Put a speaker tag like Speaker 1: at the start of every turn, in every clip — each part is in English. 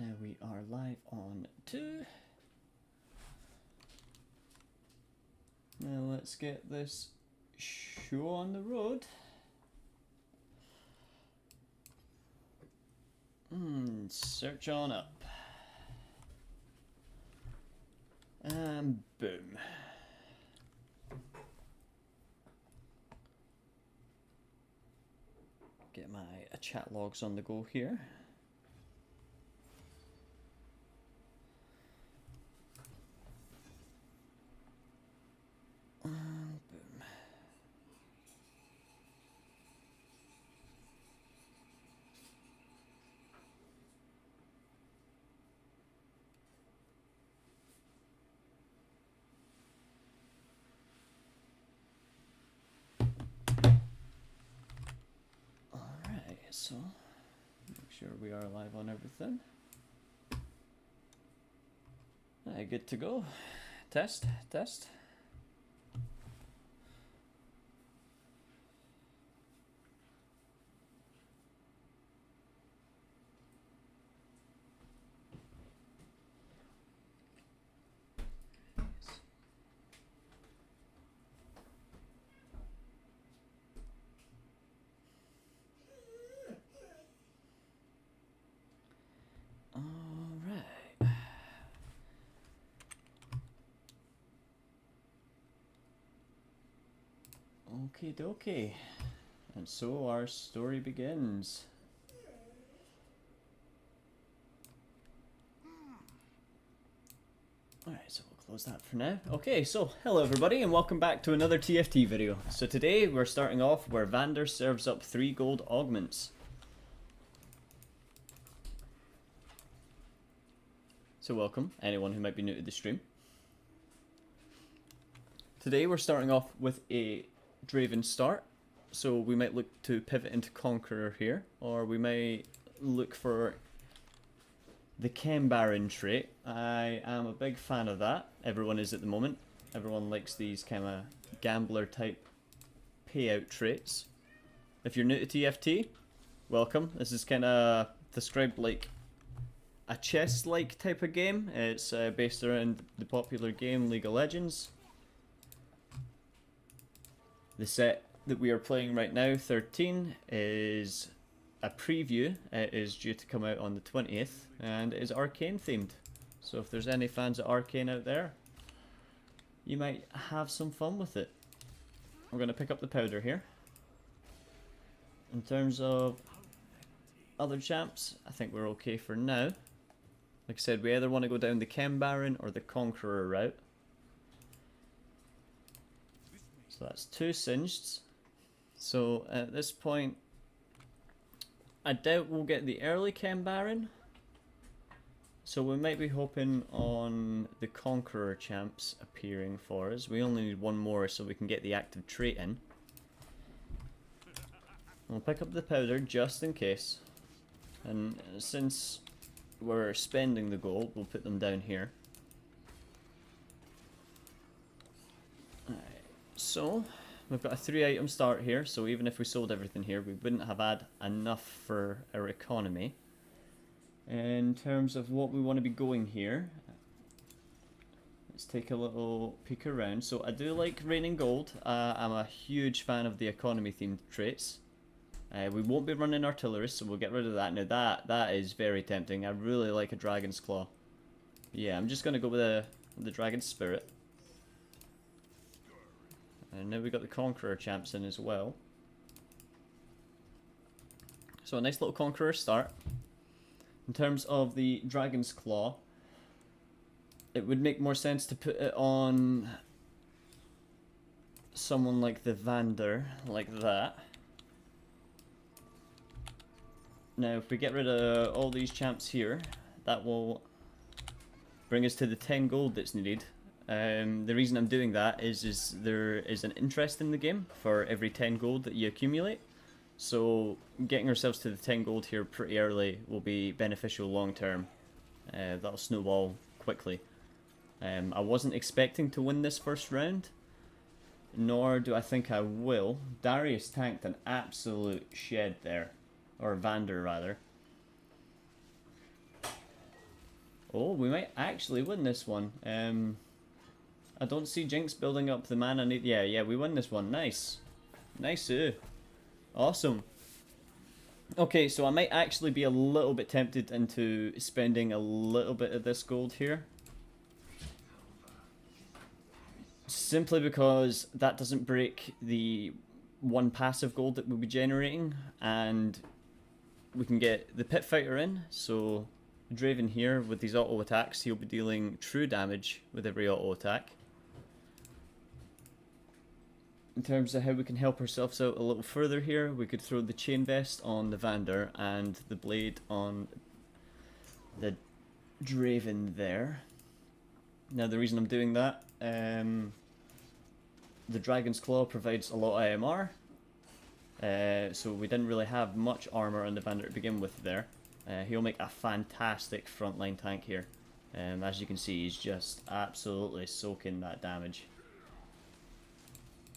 Speaker 1: Now we are live on 2. Now let's get this show on the road. Search on up. And boom. Get my chat logs on the go here. And boom. Alright, so make sure we are live on everything. Alright, good to go. Test, test. Okie dokie. And so our story begins. Alright, so we'll close that for now. Okay, so hello everybody and welcome back to another TFT video. So today we're starting off where Vander serves up 3 gold augments. So welcome, anyone who might be new to the stream. Today we're starting off with a Draven start, so we might look to pivot into Conqueror here, or we may look for the Chem Baron trait. I am a big fan of that. Everyone is at the moment. Everyone likes these kind of gambler type payout traits. If you're new to TFT, welcome. This is kind of described like a chess-like type of game. It's based around the popular game League of Legends. The set that we are playing right now, 13, is a preview. It is due to come out on the 20th, and it is Arcane themed. So if there's any fans of Arcane out there, you might have some fun with it. We're going to pick up the powder here. In terms of other champs, I think we're okay for now. Like I said, we either want to go down the Chem Baron or the Conqueror route. So that's 2 singed. So at this point, I doubt we'll get the early Chem Baron. So we might be hoping on the Conqueror champs appearing for us. We only need 1 more so we can get the active trait in. We'll pick up the powder just in case. And since we're spending the gold, we'll put them down here. So, we've got a 3 item start here, so even if we sold everything here, we wouldn't have had enough for our economy. In terms of what we want to be going here, let's take a little peek around. So I do like raining gold. I'm a huge fan of the economy themed traits. We won't be running artillery, so we'll get rid of that. Now that is very tempting. I really like a dragon's claw. Yeah, I'm just going to go with the dragon's spirit. And now we've got the Conqueror champs in as well. So a nice little Conqueror start. In terms of the Dragon's Claw, it would make more sense to put it on someone like the Vander, like that. Now if we get rid of all these champs here, that will bring us to the 10 gold that's needed. The reason I'm doing that is there is an interest in the game for every 10 gold that you accumulate. So getting ourselves to the 10 gold here pretty early will be beneficial long term. That'll snowball quickly. I wasn't expecting to win this first round, nor do I think I will. Darius tanked an absolute shed there, or Vander rather. Oh, we might actually win this one. I don't see Jinx building up the mana need. Yeah, we win this one. Nice. Nice. Awesome. Okay, so I might actually be a little bit tempted into spending a little bit of this gold here. Simply because that doesn't break the one passive gold that we'll be generating, and we can get the Pit Fighter in, so Draven here with these auto attacks, he'll be dealing true damage with every auto attack. In terms of how we can help ourselves out a little further here, we could throw the Chain Vest on the Vander and the Blade on the Draven there. Now the reason I'm doing that, the Dragon's Claw provides a lot of AMR, so we didn't really have much armor on the Vander to begin with there. He'll make a fantastic frontline tank here. As you can see, he's just absolutely soaking that damage,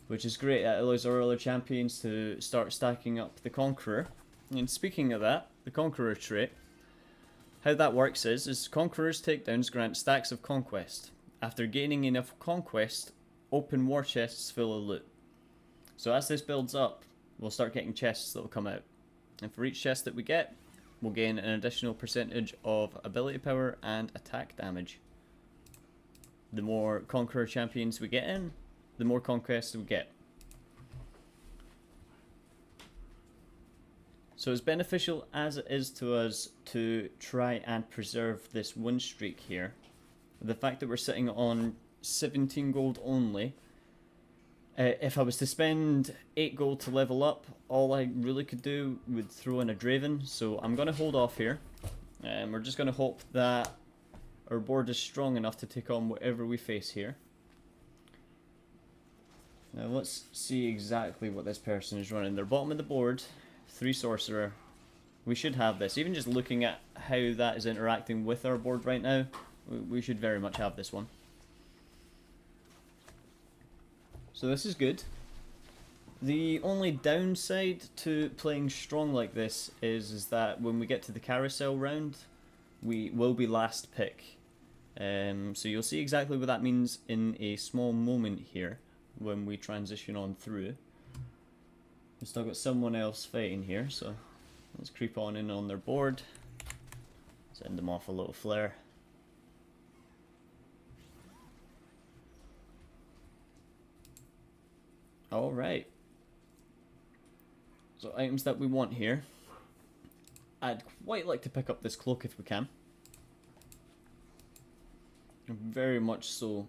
Speaker 1: which is great. It allows our other champions to start stacking up the Conqueror. And speaking of that, the Conqueror trait, how that works is Conqueror's takedowns grant stacks of Conquest. After gaining enough Conquest, open war chests full of loot. So as this builds up, we'll start getting chests that will come out. And for each chest that we get, we'll gain an additional percentage of ability power and attack damage. The more Conqueror champions we get in, the more conquests we get. So as beneficial as it is to us to try and preserve this win streak here, the fact that we're sitting on 17 gold only, if I was to spend 8 gold to level up, all I really could do would throw in a Draven, so I'm going to hold off here. We're just going to hope that our board is strong enough to take on whatever we face here. Now let's see exactly what this person is running. They're bottom of the board, 3 Sorcerer. We should have this. Even just looking at how that is interacting with our board right now, we should very much have this one. So this is good. The only downside to playing strong like this is that when we get to the carousel round, we will be last pick. So you'll see exactly what that means in a small moment here, when we transition on through. We've still got someone else fighting here, so let's creep on in on their board. Send them off a little flare. Alright. So items that we want here. I'd quite like to pick up this cloak if we can. Very much so.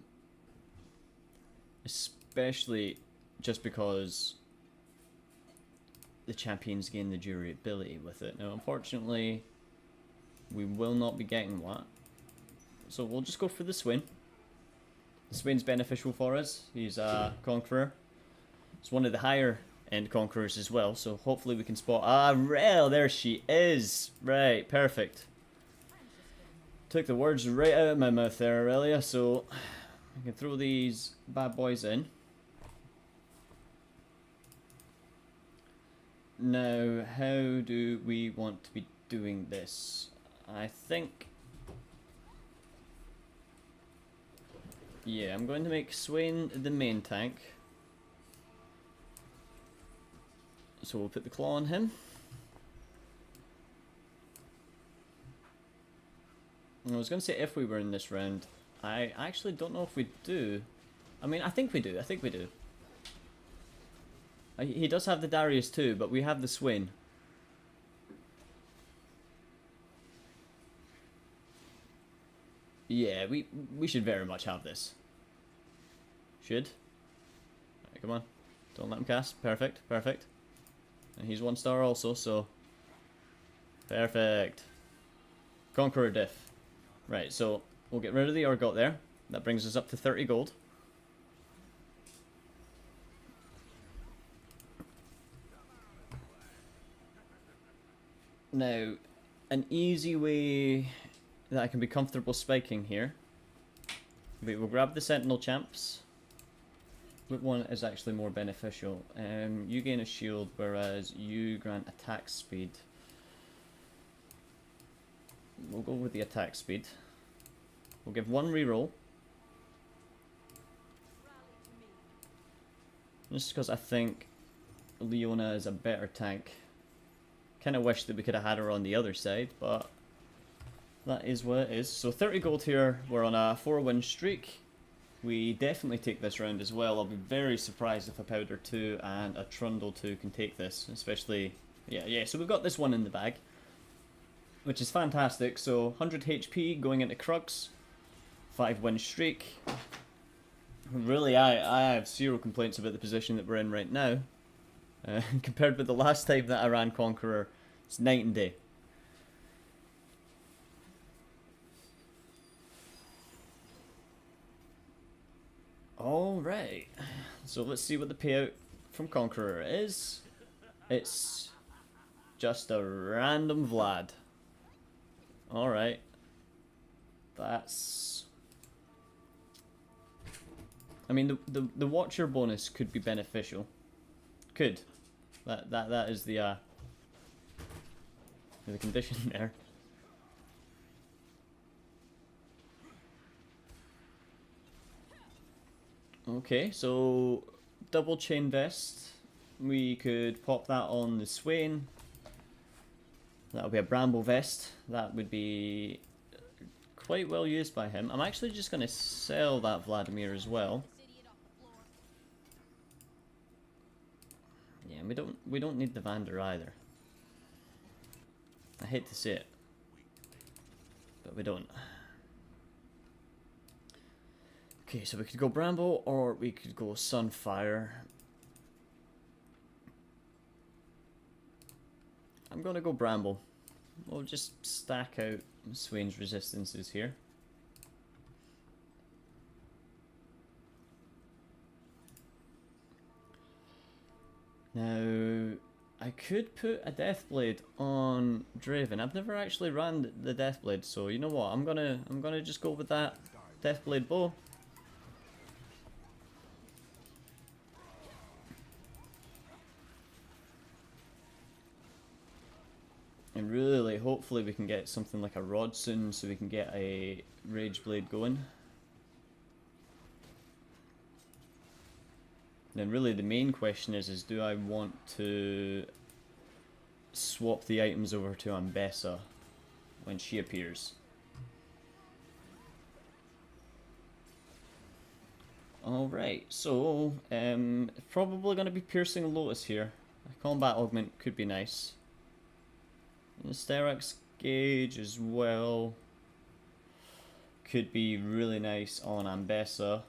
Speaker 1: Especially just because the champions gain the durability with it. Now unfortunately we will not be getting that, so we'll just go for the Swain. The Swain's beneficial for us. He's a Conqueror. It's one of the higher end Conquerors as well, so hopefully we can spot... Ah, Rel, there she is! Right, perfect. Took the words right out of my mouth there, Aurelia, so I can throw these bad boys in. Now, how do we want to be doing this? I think... yeah, I'm going to make Swain the main tank. So we'll put the claw on him. I was going to say if we were in this round. I actually don't know if we do. I mean, I think we do. I think we do. He does have the Darius too, but we have the Swain. Yeah, we should very much have this. Should. Alright, come on. Don't let him cast. Perfect, perfect. And he's 1 star also, so... perfect. Conqueror diff. Right, so we'll get rid of the Urgot there. That brings us up to 30 gold. Now, an easy way that I can be comfortable spiking here. We'll grab the Sentinel champs. Which one is actually more beneficial? You gain a shield, whereas you grant attack speed. We'll go with the attack speed. We'll give one reroll. Just because I think Leona is a better tank. Kind of wish that we could have had her on the other side, but that is what it is. So 30 gold here. We're on a 4-win streak. We definitely take this round as well. I'll be very surprised if a Powder 2 and a Trundle 2 can take this. Especially, yeah. So we've got this one in the bag, which is fantastic. So 100 HP going into Crux. 5-win streak. Really, I have zero complaints about the position that we're in right now. Compared with the last time that I ran Conqueror, it's night and day. Alright, so let's see what the payout from Conqueror is. It's just a random Vlad. Alright. That's... I mean, the Watcher bonus could be beneficial. Could. That is the condition there. Okay, so double chain vest. We could pop that on the Swain. That would be a Bramble vest. That would be quite well used by him. I'm actually just going to sell that Vladimir as well. Yeah, we don't need the Vander either. I hate to say it, but we don't. Okay, so we could go Bramble or we could go Sunfire. I'm gonna go Bramble. We'll just stack out Swain's resistances here. Now, I could put a Deathblade on Draven. I've never actually ran the Deathblade, so you know what? I'm gonna just go with that Deathblade bow. And really, hopefully we can get something like a Rod soon, so we can get a Rage Blade going. Then really the main question is do I want to swap the items over to Ambessa when she appears? Alright, so probably going to be Piercing Lotus here. A combat augment could be nice. And the Sterak's Gauge as well could be really nice on Ambessa.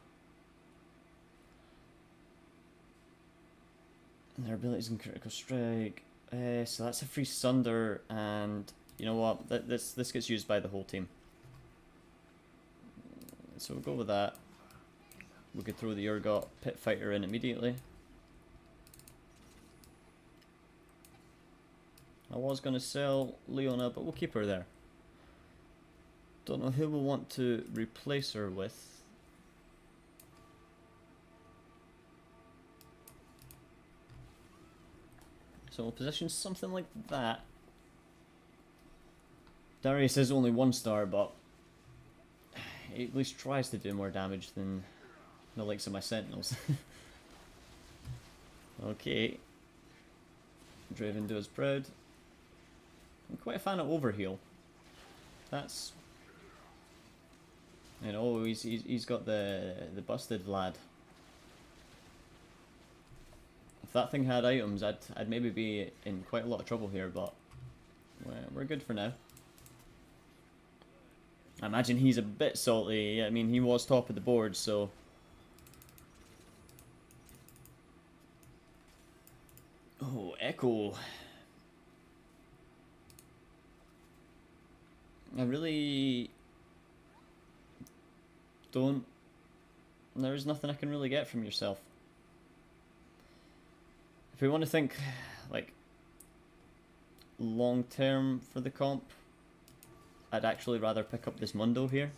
Speaker 1: And their abilities in Critical Strike. So that's a free Sunder, and you know what? This gets used by the whole team. So we'll go with that. We could throw the Urgot Pit Fighter in immediately. I was going to sell Leona, but we'll keep her there. Don't know who we'll want to replace her with. So we'll position something like that. Darius is only 1 star, but he at least tries to do more damage than the likes of my Sentinels. Okay. Draven does proud. I'm quite a fan of Overheal. That's... You know, he's got the busted Vlad. If that thing had items, I'd maybe be in quite a lot of trouble here, but we're good for now. I imagine he's a bit salty. I mean, he was top of the board, so... Oh, Echo. I really don't... There's nothing I can really get from yourself. If we want to think, like, long term for the comp, I'd actually rather pick up this Mundo here.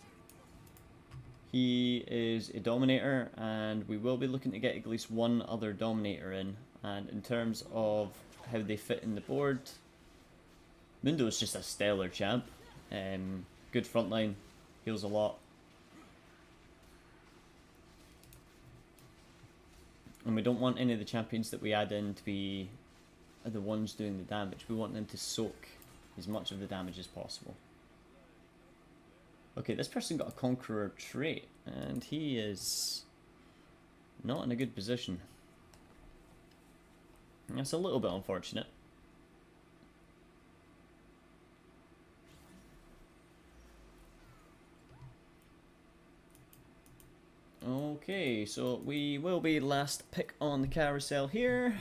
Speaker 1: He is a Dominator, and we will be looking to get at least one other Dominator in. And in terms of how they fit in the board, Mundo is just a stellar champ. Good frontline, heals a lot. And we don't want any of the champions that we add in to be the ones doing the damage. We want them to soak as much of the damage as possible. Okay, this person got a Conqueror trait, and he is not in a good position. That's a little bit unfortunate. Okay, so we will be last pick on the carousel here.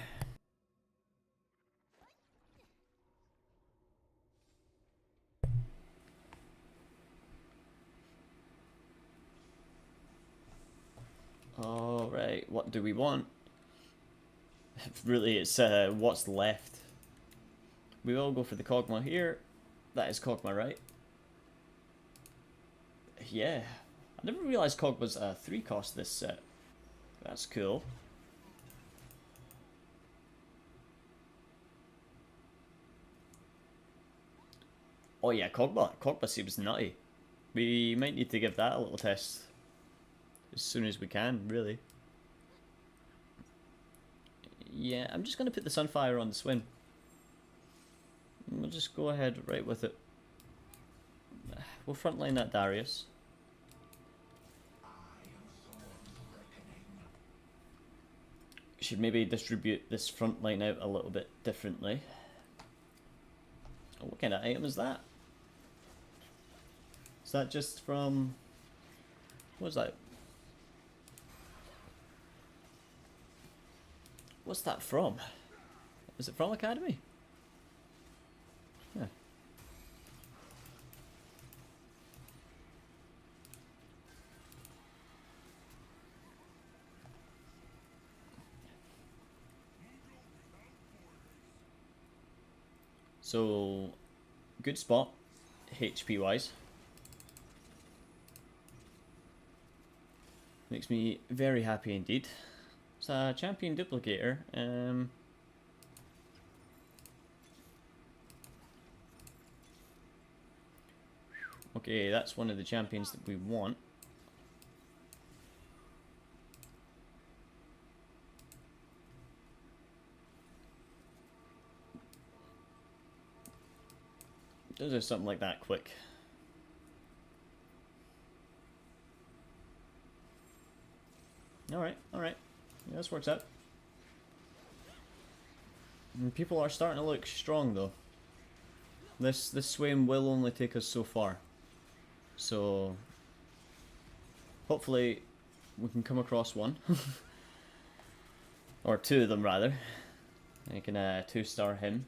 Speaker 1: Alright, what do we want? Really, it's what's left. We will go for the Kog'Maw here. That is Kog'Maw, right? Yeah. I never realised Cog was a 3 cost this set. That's cool. Oh yeah, Kog'Maw seems nutty. We might need to give that a little test as soon as we can, really. Yeah, I'm just going to put the Sunfire on the Swim. We'll just go ahead right with it. We'll frontline that Darius. Should maybe distribute this front line out a little bit differently. Oh, what kind of item is that? Is that just from... what was that? What's that from? Is it from Academy? Yeah. So, good spot, HP wise. Makes me very happy indeed. It's a champion duplicator. Okay, that's one of the champions that we want. Does do something like that quick. Alright, alright. Yeah, this works out. And people are starting to look strong though. This swim will only take us so far. So hopefully we can come across one. Or two of them rather. And you can 2-star him.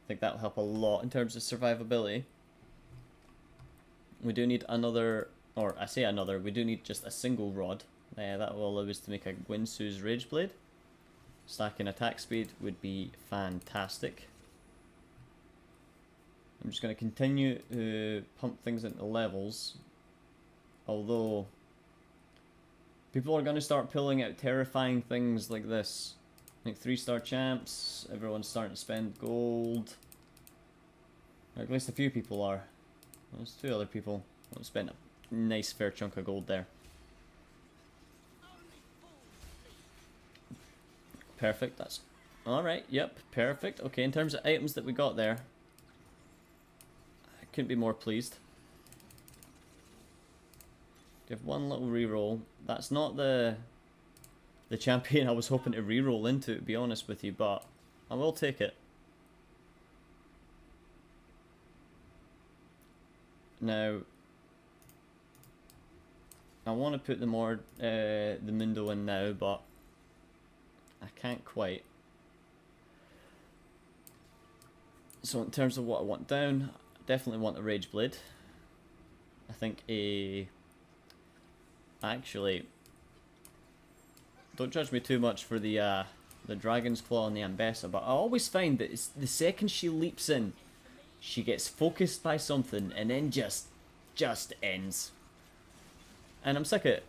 Speaker 1: I think that'll help a lot in terms of survivability. We do need another, or I say another, we do need just a single rod. That will allow us to make a Gwynsu's Rage Blade. Stacking attack speed would be fantastic. I'm just going to continue to pump things into levels. Although, people are going to start pulling out terrifying things like this. Like 3-star champs, everyone's starting to spend gold. Or at least a few people are. There's 2 other people that spent a nice fair chunk of gold there. Perfect, that's... alright, yep, perfect. Okay, in terms of items that we got there, I couldn't be more pleased. Give one little reroll. That's not the champion I was hoping to reroll into, to be honest with you, but I will take it. Now, I want to put the Mundo in now, but I can't quite. So in terms of what I want down, I definitely want a Rage Blade. I think actually, don't judge me too much for the Dragon's Claw and the Ambessa, but I always find that it's the second she leaps in, she gets focused by something and then just ends. And I'm sick of it.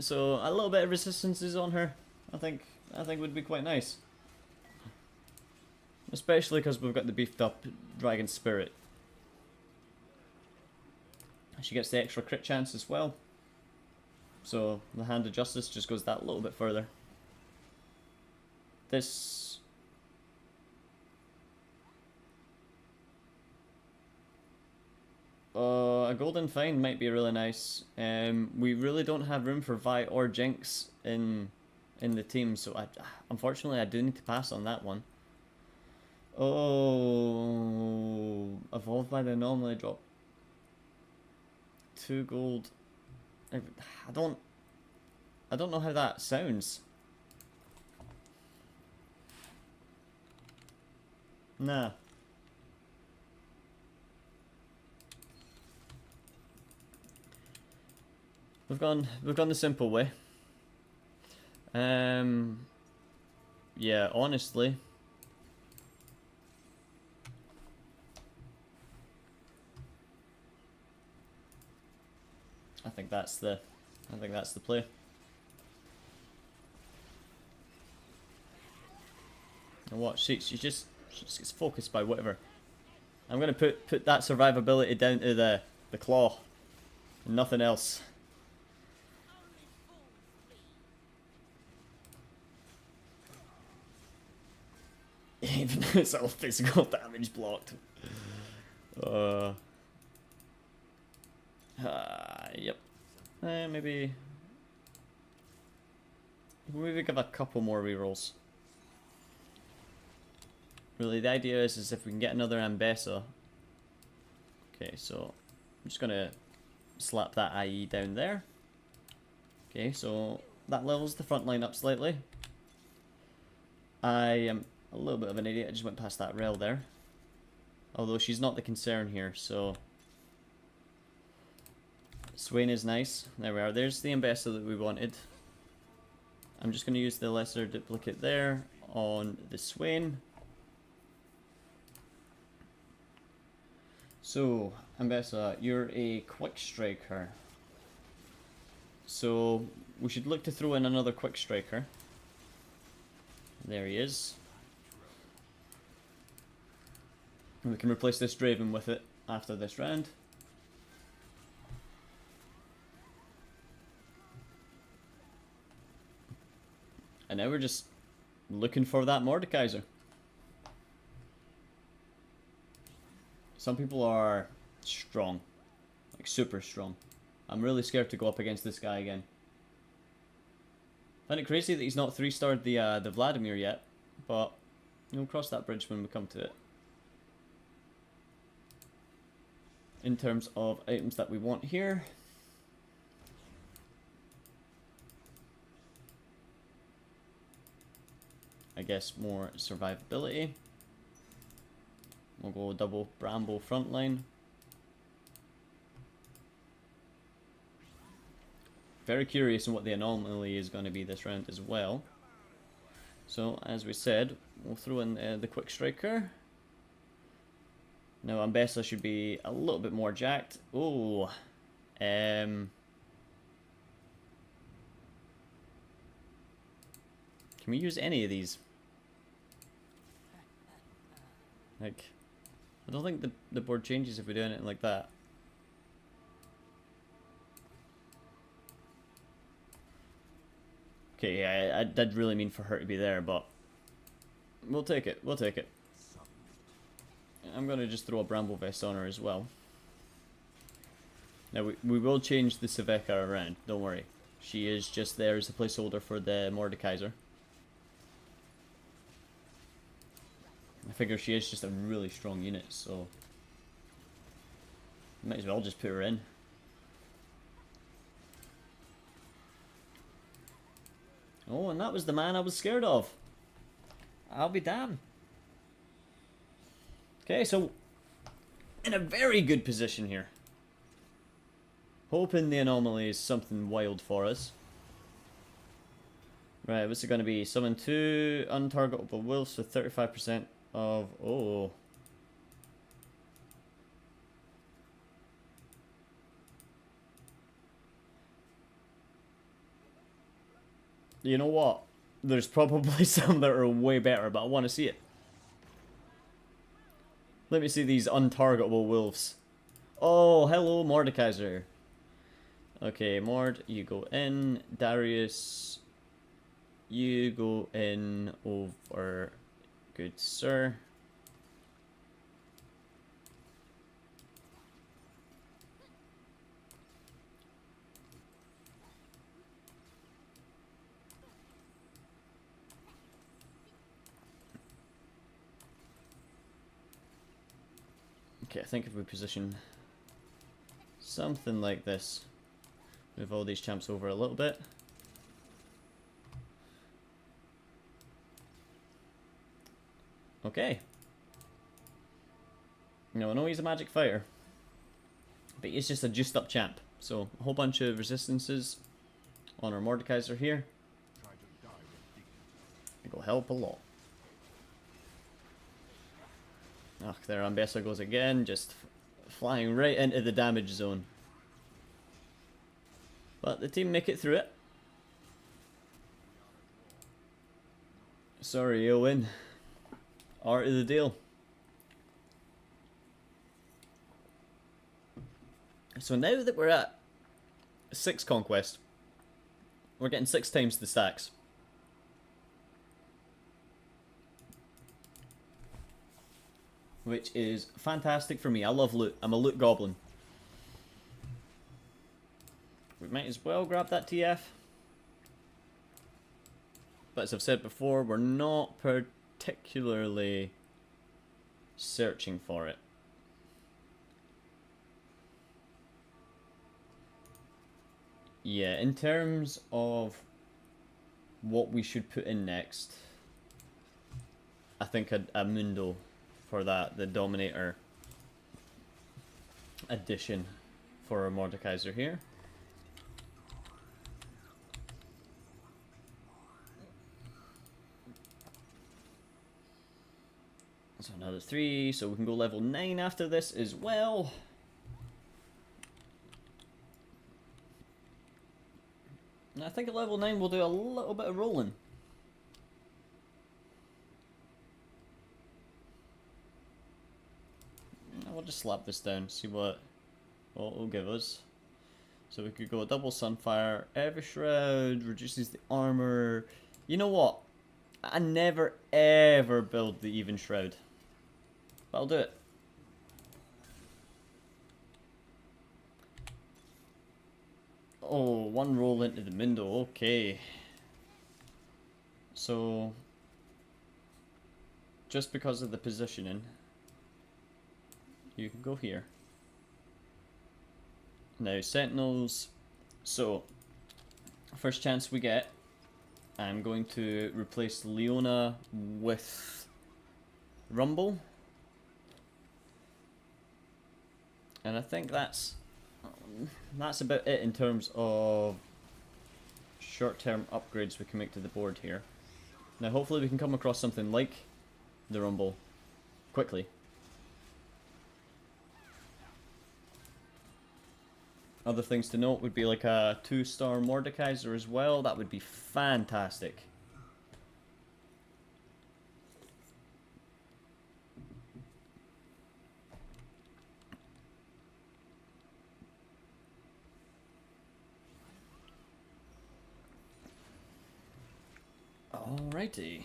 Speaker 1: So a little bit of resistance is on her. I think would be quite nice. Especially because we've got the beefed up Dragon Spirit. She gets the extra crit chance as well. So the Hand of Justice just goes that little bit further. this... a golden find might be really nice. We really don't have room for Vi or Jinx in the team, so unfortunately I do need to pass on that one. Oh, evolved by the anomaly drop. 2 gold. I don't know how that sounds. Nah. We've gone the simple way. Yeah, honestly. I think that's the play. And what? She just gets focused by whatever. I'm gonna put that survivability down to the claw. And nothing else. Even though it's all physical damage blocked. Yep. Maybe give a couple more rerolls. Really, the idea is if we can get another Ambessa. Okay, so I'm just gonna slap that IE down there. Okay, so that levels the front line up slightly. I am a little bit of an idiot. I just went past that rail there. Although she's not the concern here, so Swain is nice. There we are. There's the Ambessa that we wanted. I'm just going to use the lesser duplicate there on the Swain. So, Ambessa, you're a quick striker. So, we should look to throw in another quick striker. There he is. And we can replace this Draven with it after this round. And now we're just looking for that Mordekaiser. Some people are strong. Like super strong. I'm really scared to go up against this guy again. I find it crazy that he's not 3-starred the Vladimir yet. But we'll cross that bridge when we come to it. In terms of items that we want here. I guess more survivability. We'll go double Bramble frontline. Very curious on what the anomaly is going to be this round as well. So, as we said, we'll throw in the quick striker. Now, Ambessa should be a little bit more jacked. Oh, can we use any of these? Like, I don't think the board changes if we do anything like that. Okay, yeah, I did really mean for her to be there, but we'll take it. We'll take it. I'm going to just throw a Bramble Vest on her as well. Now, we will change the Saveka around, don't worry. She is just there as a placeholder for the Mordekaiser. I figure she is just a really strong unit, so might as well just put her in. Oh, and that was the man I was scared of. I'll be damned. Okay, so in a very good position here. Hoping the anomaly is something wild for us. Right, what's it going to be? Summon 2 untargetable wolves with 35% of... Oh. You know what? There's probably some that are way better, but I want to see it. Let me see these untargetable wolves. Oh, hello, Mordekaiser. Okay, Mord, you go in. Darius, You go in over, good sir. Okay, I think if we position something like this, move all these champs over a little bit. Okay. No, I know he's a magic fighter, but he's just a juiced up champ. So a whole bunch of resistances on our Mordekaiser here. It'll help a lot. Ugh, there Ambessa goes again, just flying right into the damage zone. But the team make it through it. Sorry, Owen. Art of the deal. So now that we're at 6 conquest, we're getting 6 times the stacks. Which is fantastic for me. I love loot. I'm a loot goblin. We might as well grab that TF. But as I've said before, we're not particularly searching for it. Yeah, in terms of what we should put in next, I think a Mundo for that, the Dominator addition for our Mordekaiser here. So another 3, so we can go level 9 after this as well. And I think at level 9 we'll do a little bit of rolling. We'll just slap this down, see what it'll give us. So we could go a double Sunfire, Every Shroud, reduces the armor. You know what? I never ever build the Even Shroud. But I'll do it. Oh, 1 roll into the Mundo, okay. So, just because of the positioning, you can go here. Now, Sentinels. So, first chance we get, I'm going to replace Leona with Rumble. And I think that's about it in terms of short-term upgrades we can make to the board here. Now, hopefully we can come across something like the Rumble quickly. Other things to note would be like a 2-star Mordekaiser as well. That would be fantastic. Alrighty.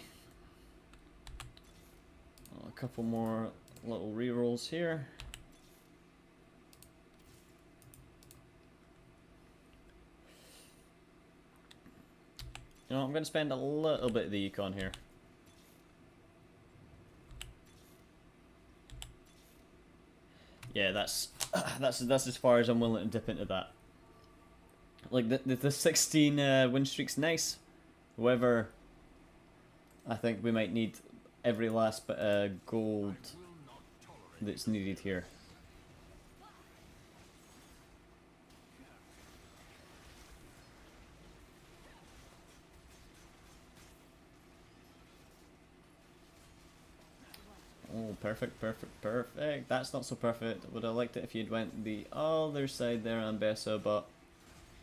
Speaker 1: A couple more little rerolls here. You know, I'm going to spend a little bit of the econ here. Yeah, that's as far as I'm willing to dip into that. Like the 16 win streak's nice. However, I think we might need every last bit of gold that's needed here. Oh, perfect, perfect, perfect. That's not so perfect. Would have liked it if you'd went the other side there, Ambessa, but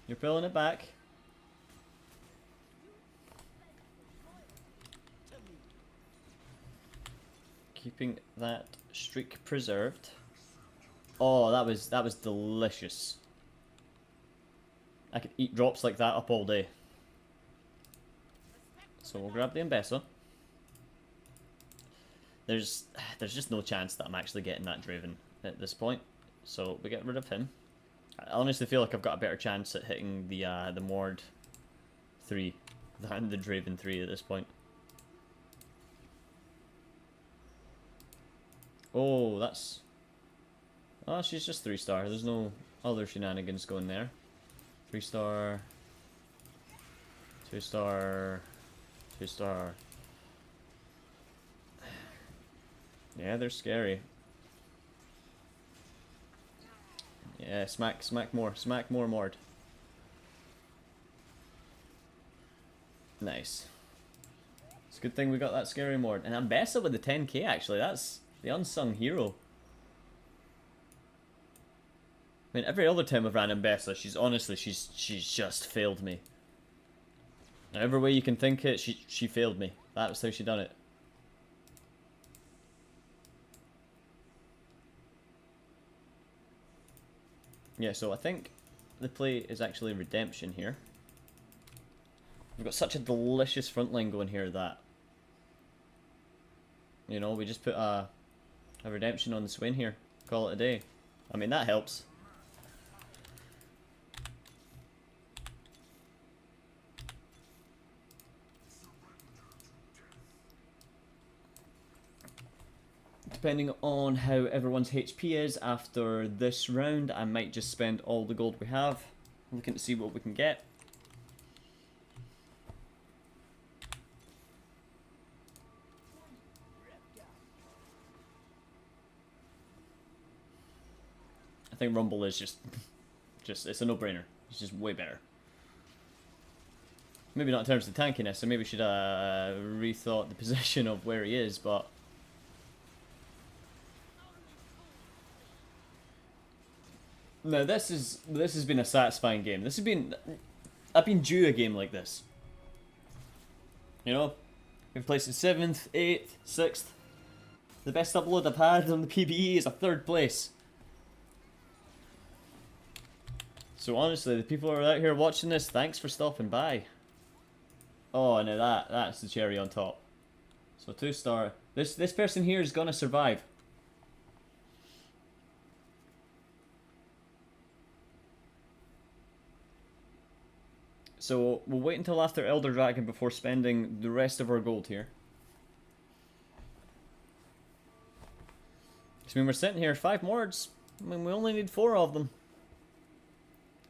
Speaker 1: you're pulling it back. Keeping that streak preserved. Oh, that was delicious. I could eat drops like that up all day. So we'll grab the Embessa. There's just no chance that I'm actually getting that Draven at this point. So we get rid of him. I honestly feel like I've got a better chance at hitting the Mord 3 than the Draven 3 at this point. Oh, that's... Oh, she's just 3-star. There's no other shenanigans going there. 3-star... 2-star... 2-star... Yeah, they're scary. Yeah, smack more Mord. Nice. It's a good thing we got that scary Mord. And Ambessa with the 10k actually, that's the unsung hero. I mean, every other time I've ran Ambessa, she's just failed me. Every way you can think it, she failed me. That's how she done it. Yeah, so I think the play is actually redemption here. We've got such a delicious front line going here that, you know, we just put a redemption on the Swain here. Call it a day. I mean, that helps. Depending on how everyone's HP is after this round, I might just spend all the gold we have, looking to see what we can get. I think Rumble is just it's a no-brainer. It's just way better. Maybe not in terms of tankiness, so maybe we should rethought the position of where he is, but... No, this has been a satisfying game. I've been due a game like this. You know, we've placed in 7th, 8th, 6th. The best upload I've had on the PBE is a 3rd place. So honestly, the people who are out here watching this, thanks for stopping by. Oh, now that's the cherry on top. So 2-star. This person here is gonna survive. So we'll wait until after Elder Dragon before spending the rest of our gold here. Because when we're sitting here, 5 Mords, I mean, we only need 4 of them.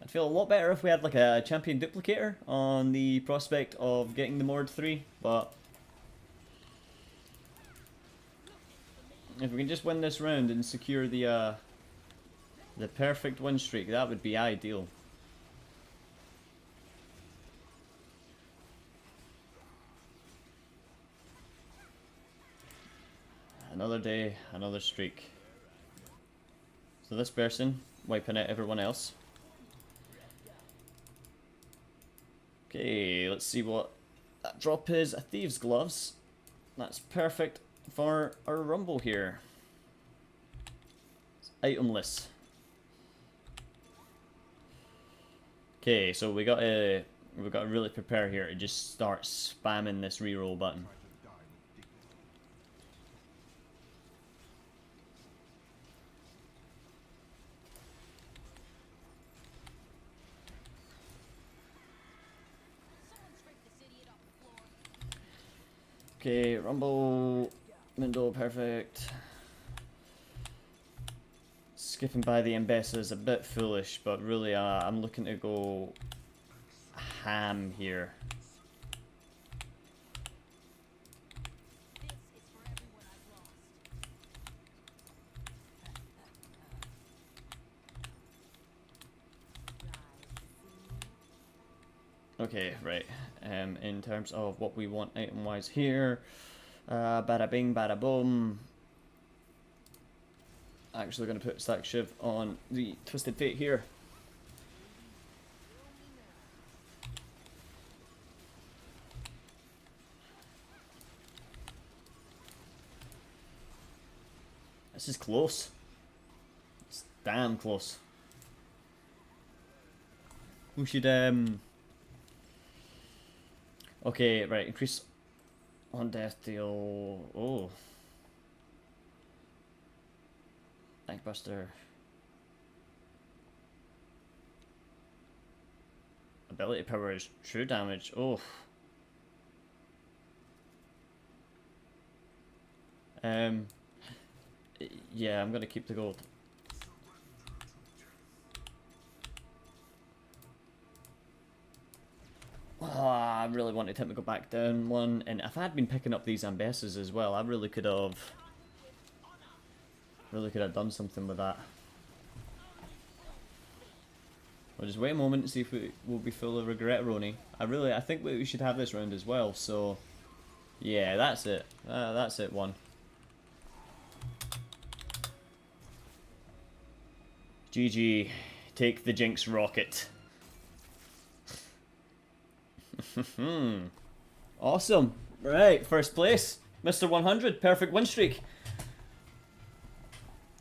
Speaker 1: I'd feel a lot better if we had like a champion duplicator on the prospect of getting the Mord 3, but... if we can just win this round and secure the perfect win streak, that would be ideal. Another day, another streak. So this person, wiping out everyone else. Okay, let's see what that drop is. A Thieves' Gloves. That's perfect for our Rumble here. It's itemless. Okay, so we got to really prepare here to just start spamming this reroll button. Okay, Rumble, window, perfect. Skipping by the Embessa is a bit foolish, but really I'm looking to go ham here. Okay, right. In terms of what we want item-wise here, bada bing, bada boom. Actually going to put Stack Shiv on the Twisted Fate here. This is close. It's damn close. We should Okay, right, increase On death deal. Oh. Bankbuster. Ability power is true damage. Oh. Yeah, I'm gonna keep the gold. Oh, I really wanted him to go back down one, and if I had been picking up these Ambesses as well, I really could have done something with that. We'll just wait a moment and see if we will be full of regret, Roni. I think we should have this round as well, so yeah, that's it. That's it, one. GG, take the Jinx rocket. Awesome. Right, first place. Mr. 100, perfect win streak.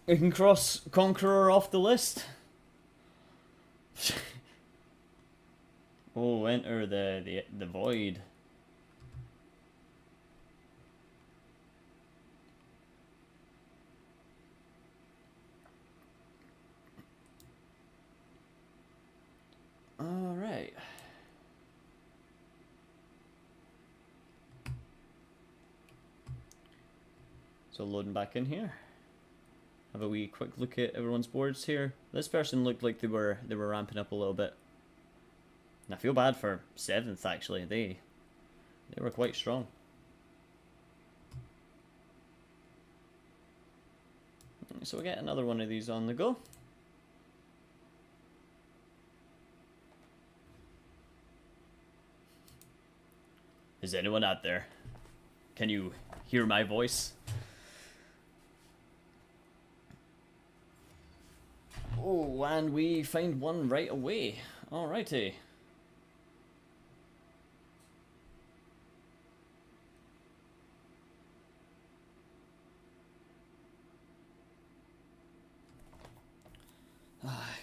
Speaker 1: We can cross Conqueror off the list. Oh, enter the void. All right. So loading back in here. Have a wee quick look at everyone's boards here. This person looked like they were ramping up a little bit. And I feel bad for 7th actually. They were quite strong. So we get another one of these on the go. Is anyone out there? Can you hear my voice? Oh, and we find one right away. Alrighty.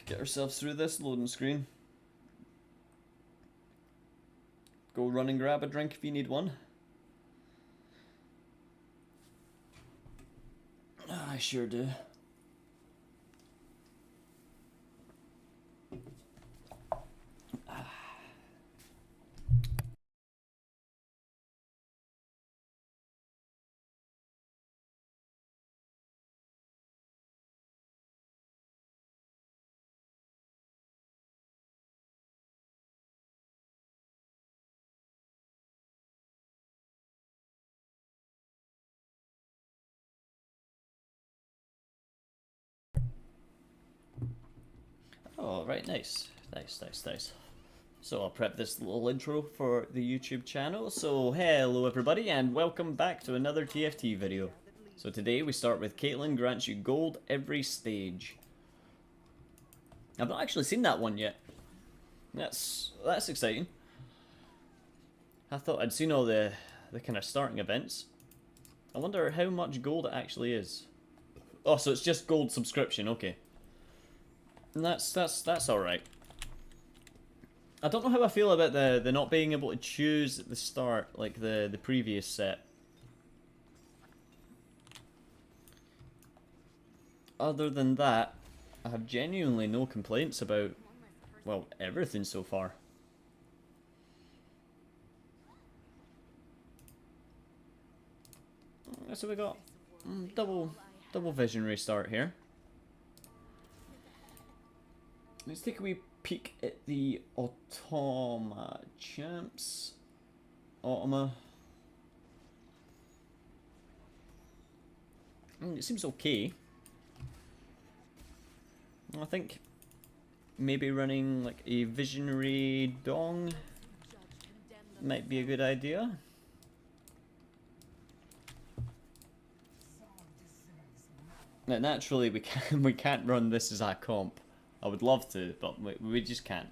Speaker 1: Get ourselves through this loading screen. Go run and grab a drink if you need one. I sure do. Oh, right, nice. Nice. So I'll prep this little intro for the YouTube channel. So hello everybody and welcome back to another TFT video. So today we start with Caitlyn grants you gold every stage. I've not actually seen that one yet. That's exciting. I thought I'd seen all the kind of starting events. I wonder how much gold it actually is. Oh, so it's just gold subscription, okay. That's alright. I don't know how I feel about the not being able to choose at the start, like the previous set. Other than that, I have genuinely no complaints about, well, everything so far. So we got double visionary start here. Let's take a wee peek at the Automa champs. Automa. It seems okay. I think maybe running like a visionary dong might be a good idea. Now, naturally, we can't run this as our comp. I would love to, but we just can't.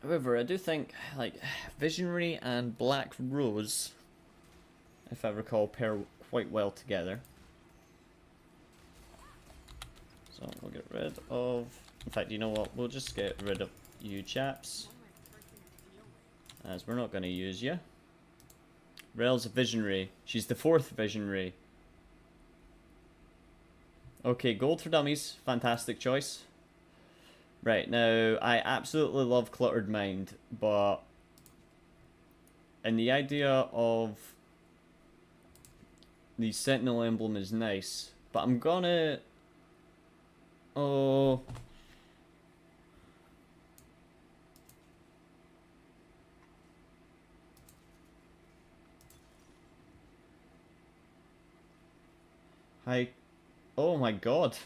Speaker 1: However, I do think like Visionary and Black Rose, if I recall, pair quite well together. So we'll get rid of In fact, you know what? We'll just get rid of you chaps, as we're not going to use you. Rel's a visionary. She's the 4th visionary. Okay, gold for dummies. Fantastic choice. Right, now, I absolutely love Cluttered Mind, but and the idea of the Sentinel emblem is nice, but I'm gonna... Oh... Hi. Oh my god.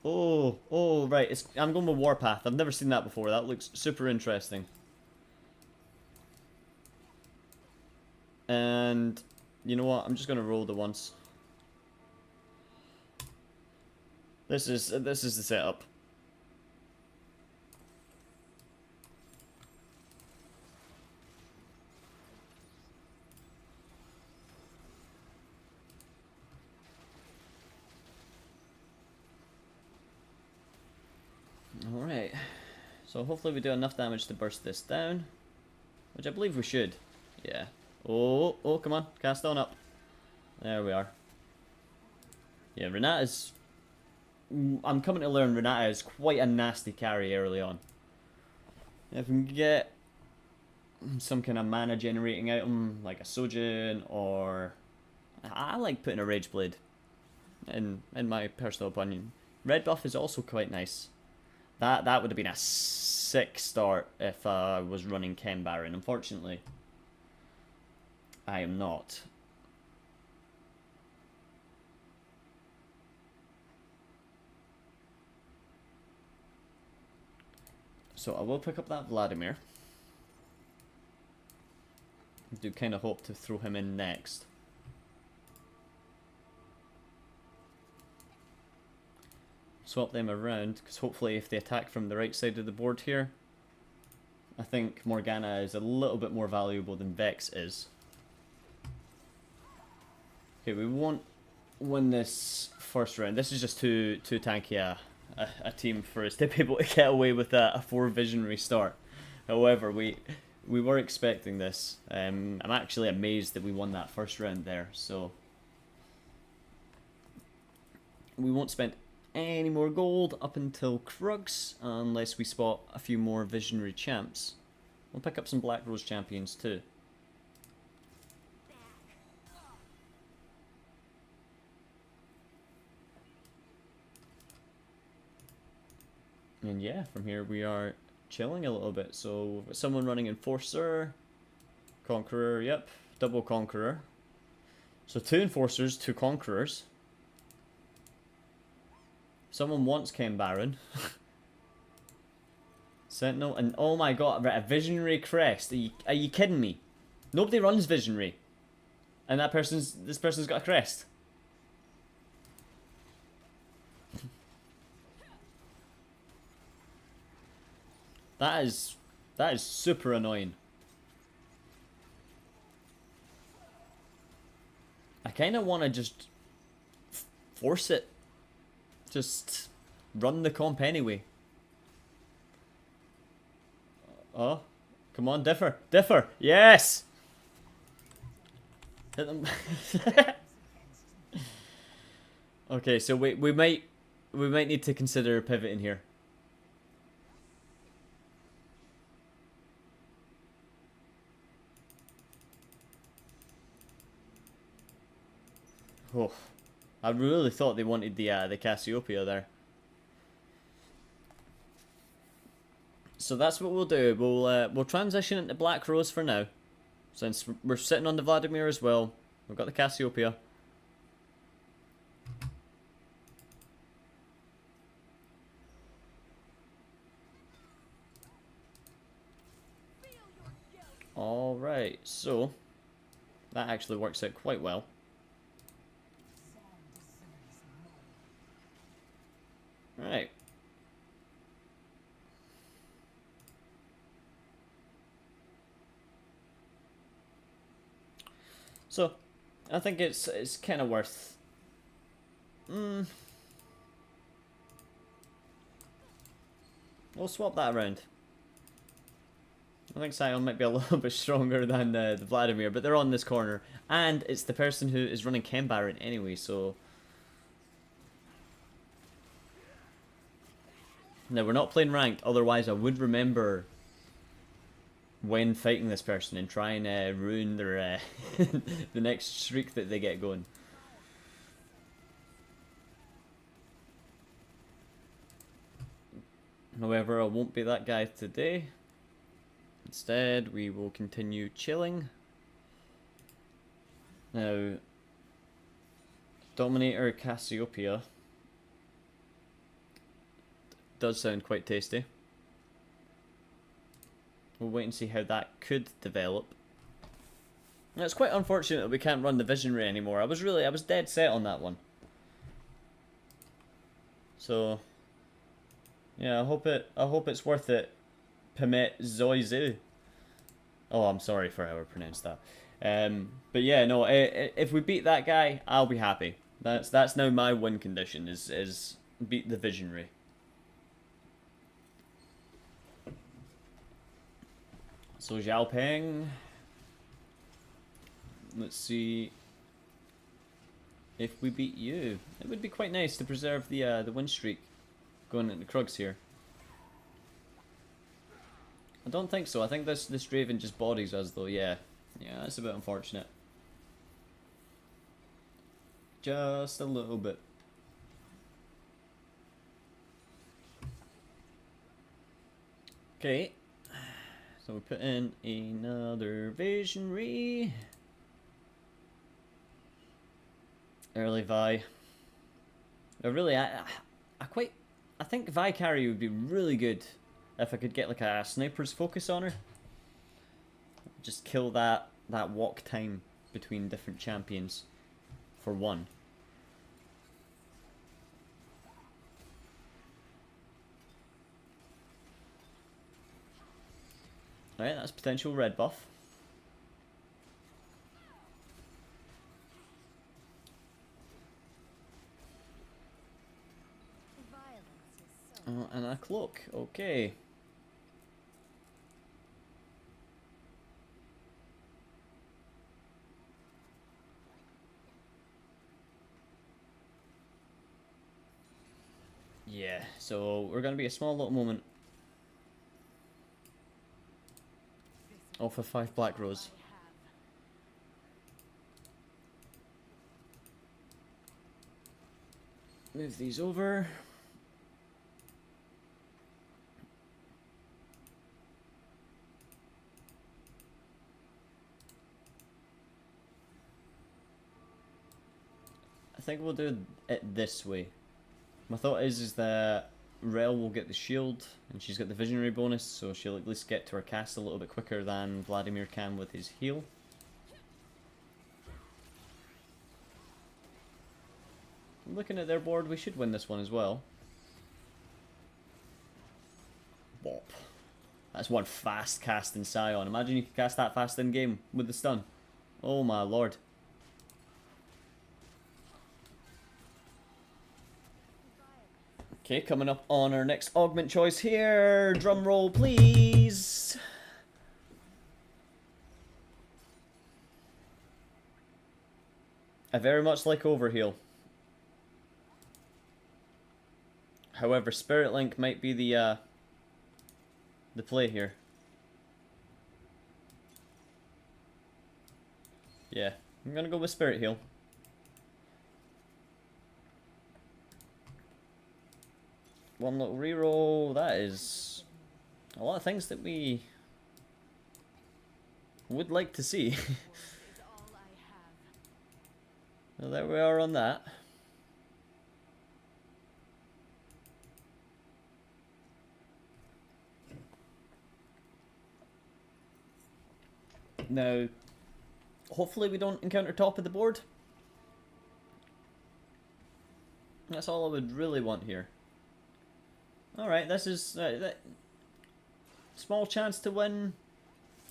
Speaker 1: Oh, right. I'm going with Warpath. I've never seen that before. That looks super interesting. And you know what? I'm just gonna roll the once. This is the setup. Alright. So hopefully we do enough damage to burst this down. Which I believe we should. Yeah. Oh, come on. Cast on up. There we are. Yeah, Renata's... I'm coming to learn Renata is quite a nasty carry early on. If we can get some kind of mana generating item, like a Sojin, or... I like putting a Rage Blade, in my personal opinion. Red buff is also quite nice. That would have been a sick start if I was running Chem Baron. Unfortunately, I am not. So I will pick up that Vladimir. I do kind of hope to throw him in next. Swap them around, because hopefully if they attack from the right side of the board here, I think Morgana is a little bit more valuable than Vex is. Okay, we won't win this first round. This is just too tanky a team for us to be able to get away with a 4 visionary start. However, we were expecting this. I'm actually amazed that we won that first round there, so we won't spend any more gold up until Krugs, unless we spot a few more visionary champs. We'll pick up some Black Rose champions too. And yeah, from here we are chilling a little bit. So someone running Enforcer, Conqueror, yep, double Conqueror. So 2 Enforcers, 2 Conquerors. Someone wants Chem Baron. Sentinel, and oh my god, right, a Visionary Crest. Are you kidding me? Nobody runs Visionary. And this person's got a crest. That is super annoying. I kind of want to just force it. Just run the comp anyway. Oh, come on, differ, yes. Hit them. Okay, so we might need to consider pivoting here. Oh, I really thought they wanted the Cassiopeia there. So that's what we'll do. We'll transition into Black Rose for now, since we're sitting on the Vladimir as well. We've got the Cassiopeia. Alright, so that actually works out quite well. Right. So, I think it's kind of worth... We'll swap that around. I think Sion might be a little bit stronger than the Vladimir, but they're on this corner. And it's the person who is running Chem Baron anyway, so... Now, we're not playing ranked, otherwise I would remember when fighting this person and try and ruin their the next streak that they get going. However, I won't be that guy today. Instead, we will continue chilling. Now, Dominator Cassiopeia does sound quite tasty. We'll wait and see how that could develop. Now, it's quite unfortunate that we can't run the Visionary anymore. I was dead set on that one. So, yeah, I hope it's worth it. Pemet Zoizu. Oh, I'm sorry for how I pronounced that. But yeah, no, if we beat that guy, I'll be happy. That's now my win condition, is beat the Visionary. So Xiaopeng. Let's see if we beat you. It would be quite nice to preserve the win streak going into Krugs here. I don't think so. I think this Draven just bodies us though. Yeah, that's a bit unfortunate. Just a little bit. Okay. So we put in another Visionary. Early Vi. I think Vi carry would be really good if I could get like a sniper's focus on her. Just kill that walk time between different champions for one. Alright, that's potential red buff. Oh, and a cloak. Okay. Yeah, so we're going to be a small little moment. Oh, for 5 black rose. Move these over. I think we'll do it this way. My thought is that Rel will get the shield, and she's got the Visionary bonus, so she'll at least get to her cast a little bit quicker than Vladimir can with his heal. Looking at their board, we should win this one as well. Bop. That's one fast cast in Sion. Imagine you could cast that fast in game with the stun. Oh my lord. Okay, coming up on our next augment choice here. Drum roll, please. I very much like Overheal. However, Spirit Link might be the play here. Yeah, I'm gonna go with Spirit Heal. One little reroll. That is a lot of things that we would like to see. Well, there we are on that. Now, hopefully we don't encounter top of the board. That's all I would really want here. Alright, this is small chance to win.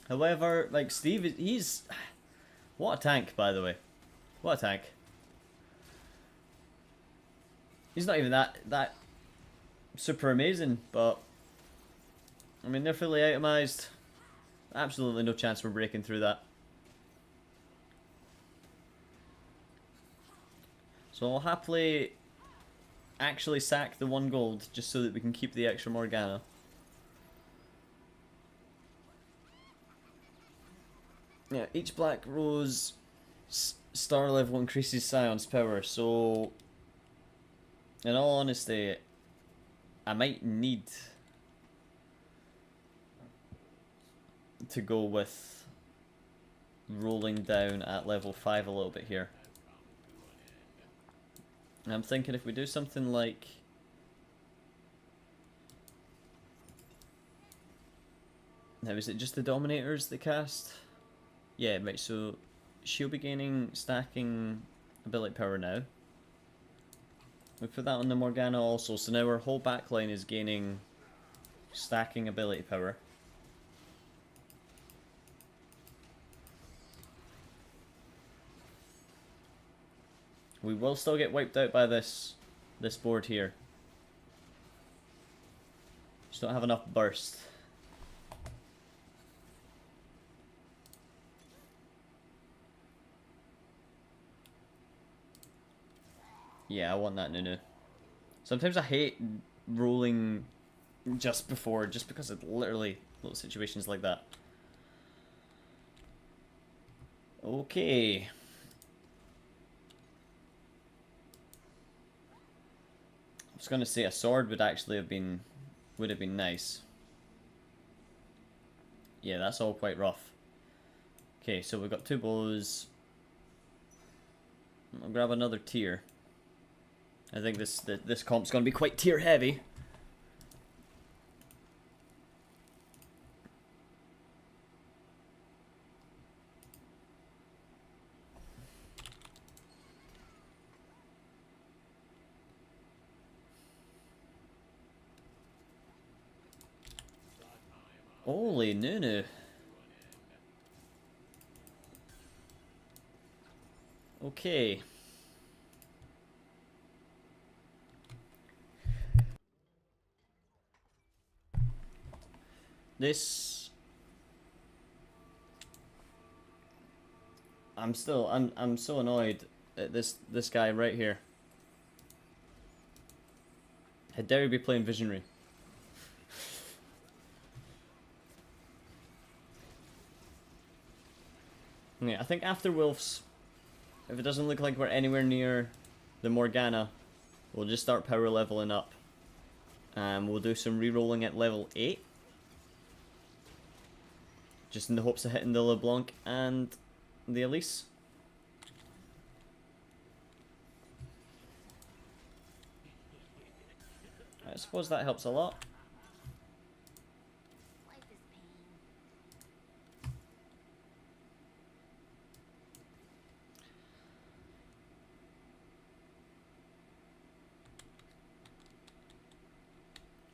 Speaker 1: However, like Steve, he's... What a tank, by the way. What a tank. He's not even that super amazing, but I mean, they're fully itemized. Absolutely no chance we're breaking through that. So I'll happily actually sack the 1 gold just so that we can keep the extra Morgana. Yeah, each black rose star level increases Scion's power, so in all honesty, I might need to go with rolling down at level 5 a little bit here. I'm thinking if we do something like... Now, is it just the Dominators that cast? Yeah, right, so she'll be gaining stacking ability power now. We put that on the Morgana also, so now our whole backline is gaining stacking ability power. We will still get wiped out by this board here. Just don't have enough burst. Yeah, I want that Nunu. Sometimes I hate rolling just because of literally little situations like that. Okay. I was gonna say a sword would have been nice. Yeah, that's all quite rough. Okay, so we've got 2 bows. I'll grab another tier. I think this comp's gonna be quite tier heavy. Holy Nunu. Okay. This... I'm so annoyed at this guy right here. How dare he be playing Visionary? Yeah, I think after Wolves, if it doesn't look like we're anywhere near the Morgana, we'll just start power leveling up. We'll do some re-rolling at level 8. Just in the hopes of hitting the LeBlanc and the Elise. I suppose that helps a lot.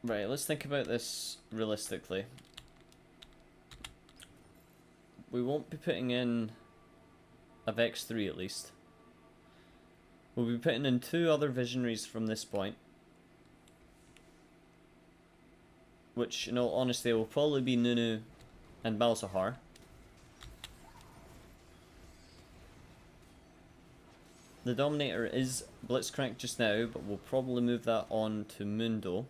Speaker 1: Right, let's think about this realistically. We won't be putting in a Vex 3 at least. We'll be putting in 2 other Visionaries from this point. Which, in all honesty, will probably be Nunu and Balsahar. The Dominator is Blitzcrank just now, but we'll probably move that on to Mundo.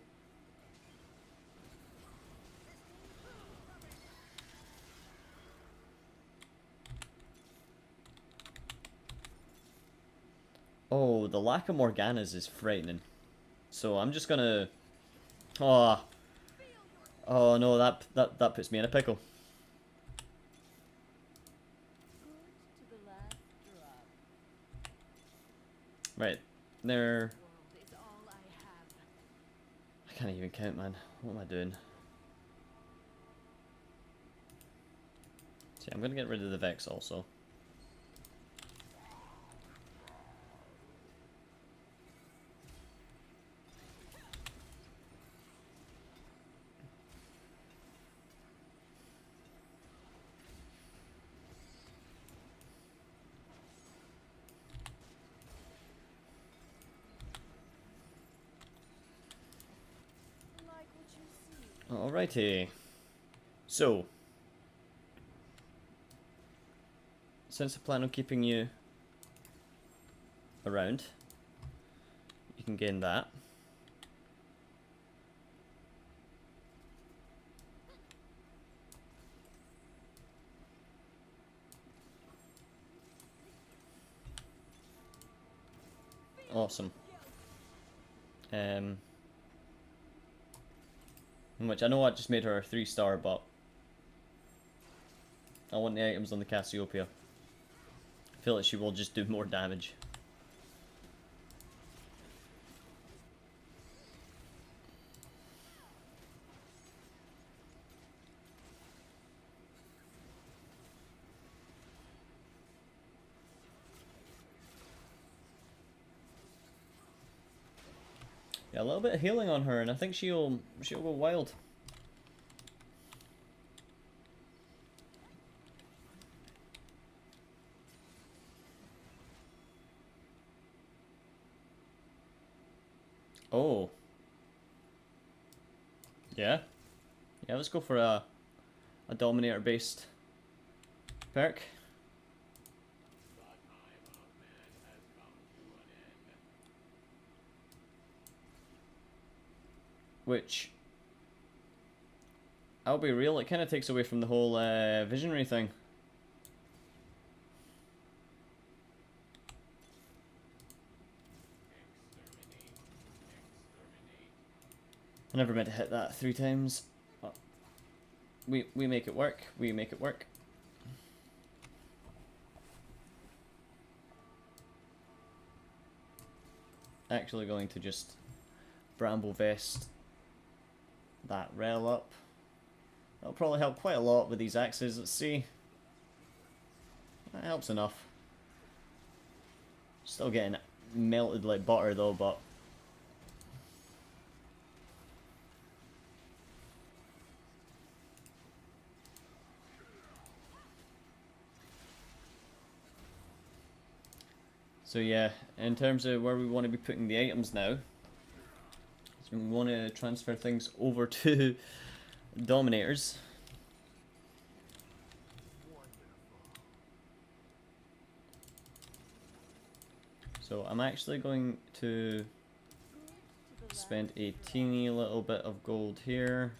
Speaker 1: Oh, the lack of Morganas is frightening. So I'm just gonna... Oh, oh no, that puts me in a pickle. Right, there... I can't even count, man. What am I doing? See, I'm gonna get rid of the Vex also. Alrighty. So, since I plan on keeping you around, you can gain that. Awesome. Which I know I just made her a 3-star, but I want the items on the Cassiopeia. I feel like she will just do more damage. Yeah, a little bit of healing on her, and I think she'll go wild. Oh. Yeah. Yeah, let's go for a Dominator based perk. Which, I'll be real, it kind of takes away from the whole visionary thing. I never meant to hit that 3 times. But we make it work. We make it work. Actually going to just Bramble Vest that rel up. That'll probably help quite a lot with these axes. Let's see. That helps enough. Still getting melted like butter though, but so yeah, in terms of where we want to be putting the items now, so we want to transfer things over to Dominators. So I'm actually going to spend a teeny little bit of gold here.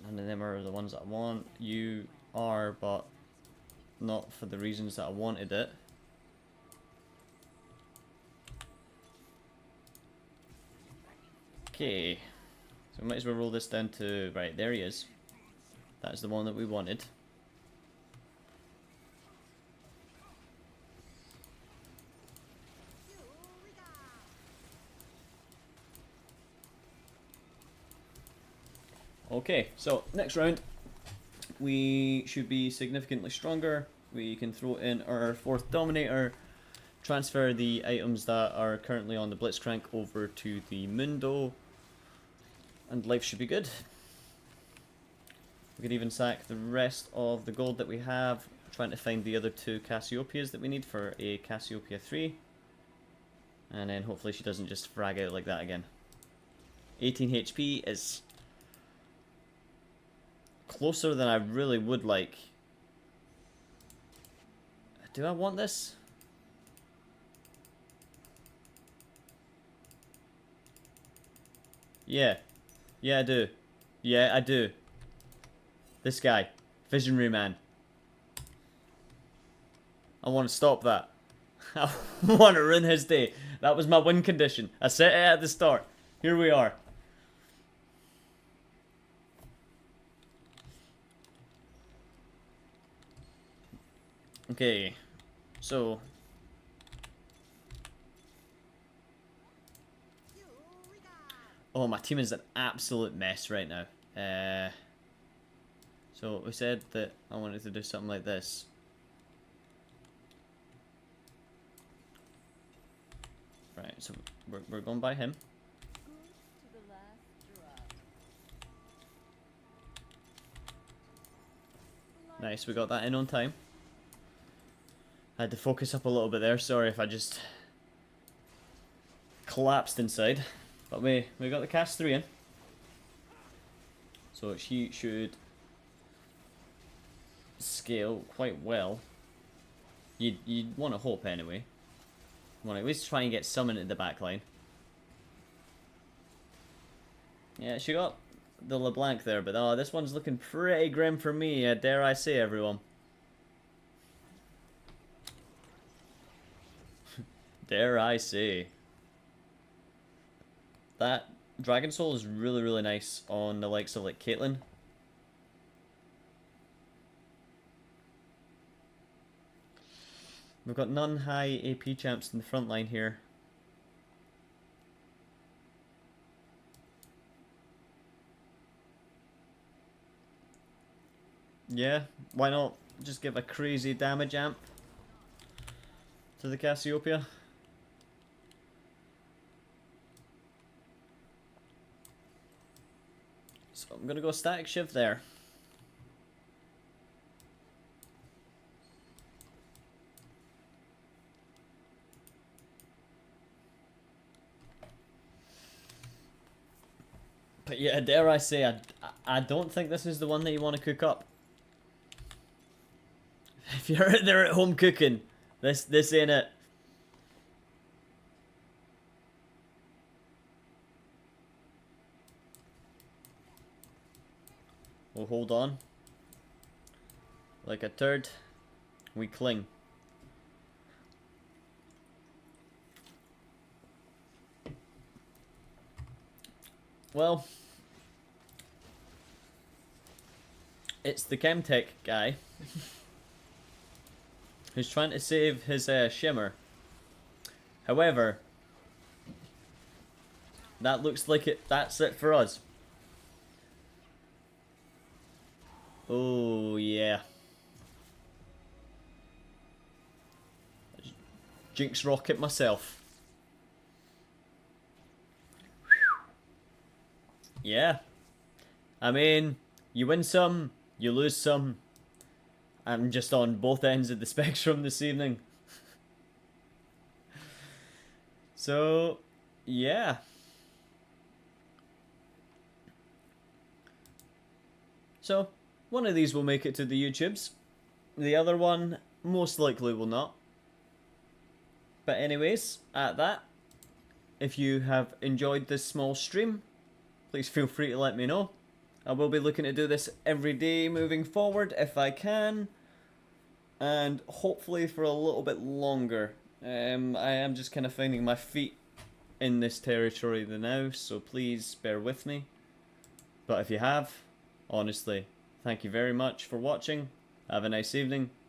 Speaker 1: None of them are the ones that I want. You are, but not for the reasons that I wanted it. Okay, so we might as well roll this down to, right, there he is. That's the one that we wanted. Okay, so next round we should be significantly stronger. We can throw in our 4th Dominator, transfer the items that are currently on the Blitzcrank over to the Mundo, and life should be good. We could even sack the rest of the gold that we have, trying to find the other 2 Cassiopeias that we need for a Cassiopeia 3. And then hopefully she doesn't just frag out like that again. 18 HP is closer than I really would like. Do I want this? Yeah. Yeah, I do. Yeah, I do. This guy. Visionary man. I want to stop that. I want to ruin his day. That was my win condition. I set it at the start. Here we are. Okay. So. Oh, my team is an absolute mess right now. So we said that I wanted to do something like this. Right, so we're going by him. Nice, we got that in on time. I had to focus up a little bit there. Sorry if I just collapsed inside. But we got the cast 3 in. So she should scale quite well. You'd want to hope anyway. You want to at least try and get some into the back line. Yeah, she got the LeBlanc there, but oh, this one's looking pretty grim for me, dare I say, everyone. Dare I say. That Dragon Soul is really, really nice on the likes of like Caitlyn. We've got none high AP champs in the front line here. Yeah, why not just give a crazy damage amp to the Cassiopeia? So I'm gonna go static shift there. But yeah, dare I say, I don't think this is the one that you want to cook up. If you're out there at home cooking, this ain't it. We'll hold on. Like a turd, we cling. Well, it's the Chemtech guy who's trying to save his shimmer. However, that looks like that's it for us. Oh yeah. Jinx rocket myself. Yeah. I mean, you win some, you lose some. I'm just on both ends of the spectrum this evening. So, yeah. So, one of these will make it to the YouTubes. The other one most likely will not. But anyways, at that, if you have enjoyed this small stream, please feel free to let me know. I will be looking to do this every day moving forward if I can. And hopefully for a little bit longer. I am just kind of finding my feet in this territory now, so please bear with me. But if you have, honestly, thank you very much for watching. Have a nice evening.